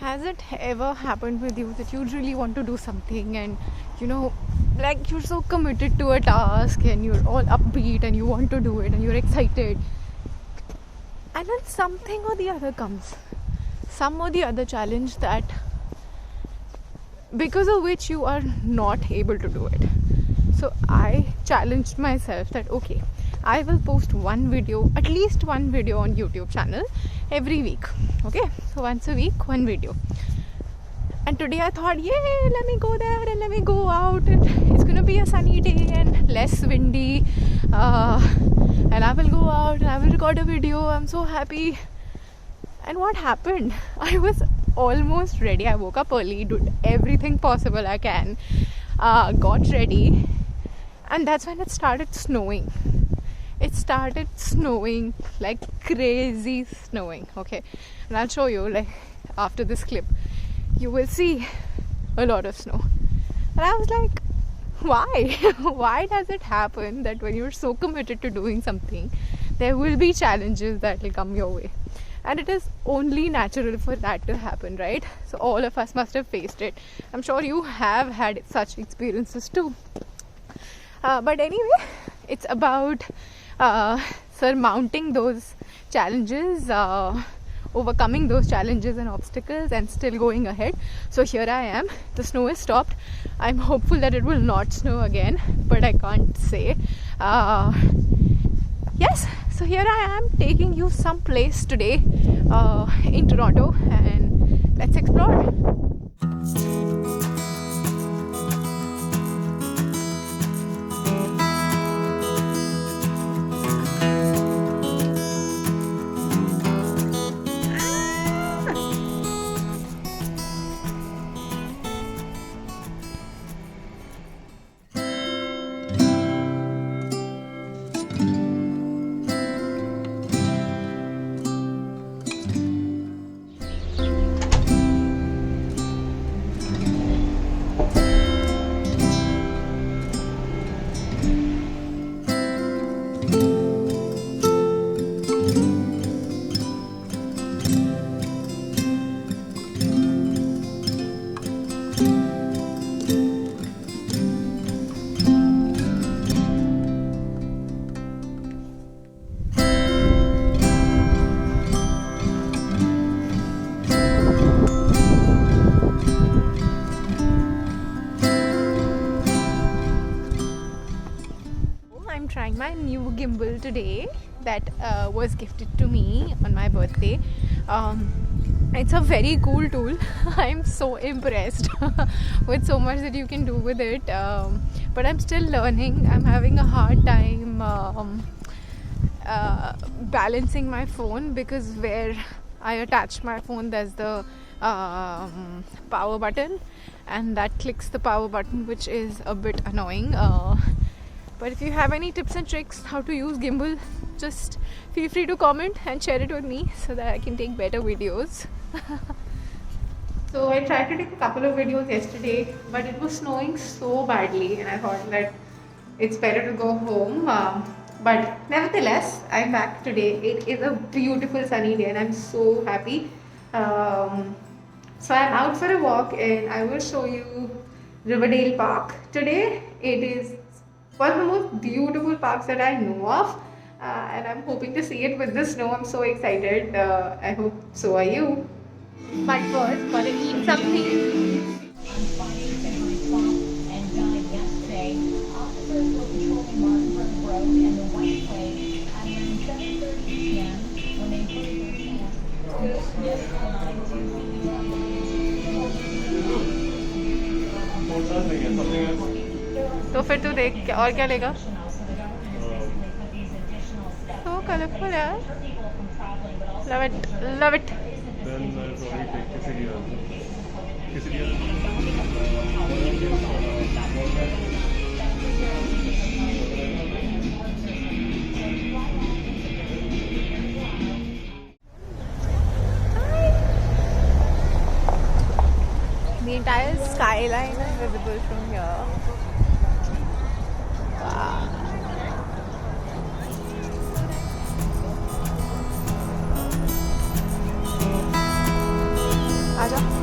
Has it ever happened with you that you really want to do something and like you're so committed to a task and you're all upbeat and you want to do it and you're excited, and then something or the other comes, some or the other challenge that because of which you are not able to do it. So I challenged myself that okay, I will post one video, at least one video on YouTube channel every week. Okay, so once a week, one video. And today I thought, yay, let me go there and let me go out, and it's gonna be a sunny day and less windy, and I will go out and I will record a video. I'm so happy. And what happened? I was almost ready. I woke up early, did everything possible I can, got ready, and that's when it started snowing. It started snowing like crazy snowing. Okay, and I'll show you, like, after this clip you will see a lot of snow. And I was like, why? Why does it happen that when you're so committed to doing something, there will be challenges that will come your way? And it is only natural for that to happen, right? So all of us must have faced it. I'm sure you have had such experiences too. But anyway, it's about surmounting those challenges, overcoming those challenges and obstacles, and still going ahead. So here I am. The snow has stopped. I'm hopeful that it will not snow again, but I can't say. Yes, so here I am taking you someplace today in Toronto, and let's explore. I'm trying my new gimbal today that was gifted to me on my birthday. It's a very cool tool. I'm so impressed with so much that you can do with it, but I'm still learning. I'm having a hard time balancing my phone, because where I attach my phone there's the power button, and that clicks the power button, which is a bit annoying. But if you have any tips and tricks how to use gimbal, just feel free to comment and share it with me so that I can take better videos. So I tried to take a couple of videos yesterday, but it was snowing so badly and I thought that it's better to go home. But nevertheless, I'm back today. It is a beautiful sunny day and I'm so happy. So I'm out for a walk and I will show you Riverdale Park. Today it is one of the most beautiful parks that I know of, and I'm hoping to see it with the snow. I'm so excited. I hope so are you. But first, gotta eat something. And died yesterday. Officers were patrolling Martinburg Road and the White Way at around 7:30 p.m. when they heard their तो फिर तू देख और क्या लेगा? So colorful, यार. Love it, love it. Then I'll probably take quesadilla. Quesadilla. The entire skyline is visible from here. Wow. आजा.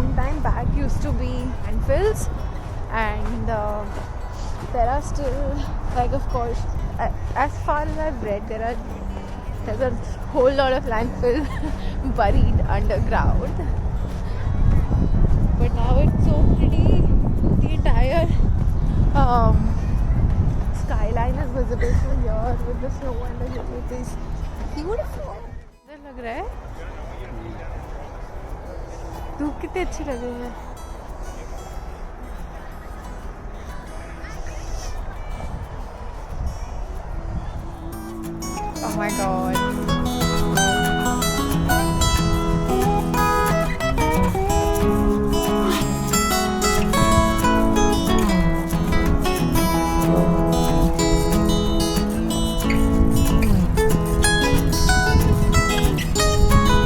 long time back used to be landfills, and there are still, like, of course, as far as I've read, there's a whole lot of landfill buried underground. But now it's so pretty. The entire skyline is visible from here with the snow and the hill. It is beautiful. सुंदर लग रहा है. धूप कितनी अच्छी लग रही है. Oh my god.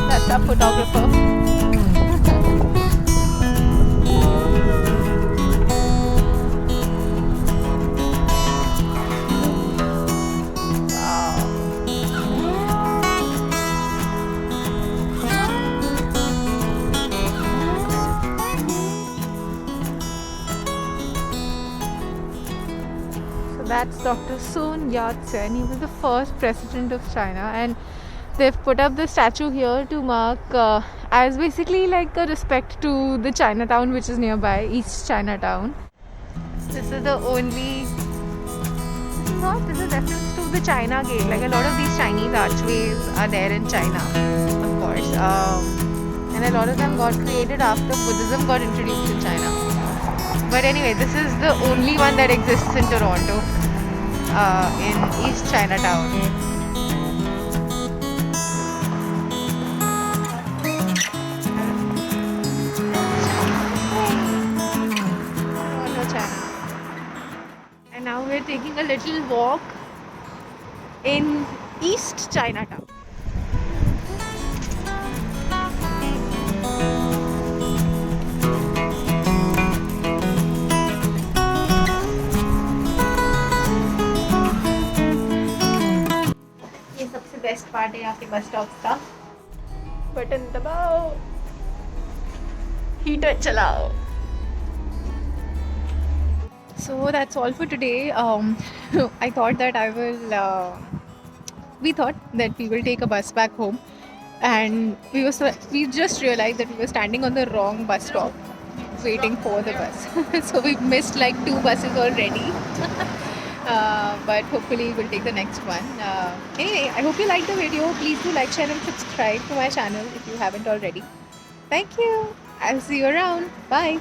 That's our photographer. That's Dr. Sun Yat-sen. He was the first president of China, and they've put up the statue here to mark as basically like a respect to the Chinatown, which is nearby, East Chinatown. This is the only. This is a reference to the China Gate. Like a lot of these Chinese archways are there in China, of course, and a lot of them got created after Buddhism got introduced in China. But anyway, this is the only one that exists in Toronto, in East Chinatown. And now we're taking a little walk in East Chinatown. Best part है यहाँ के bus stop का. Button दबाओ, heater चलाओ. So that's all for today. I thought that we thought that we will take a bus back home, and we just realized that we were standing on the wrong bus stop waiting for the bus. So we've missed like 2 buses already. But hopefully we'll take the next one. Anyway, I hope you liked the video. Please do like, share and subscribe to my channel if you haven't already. Thank you. I'll see you around. Bye.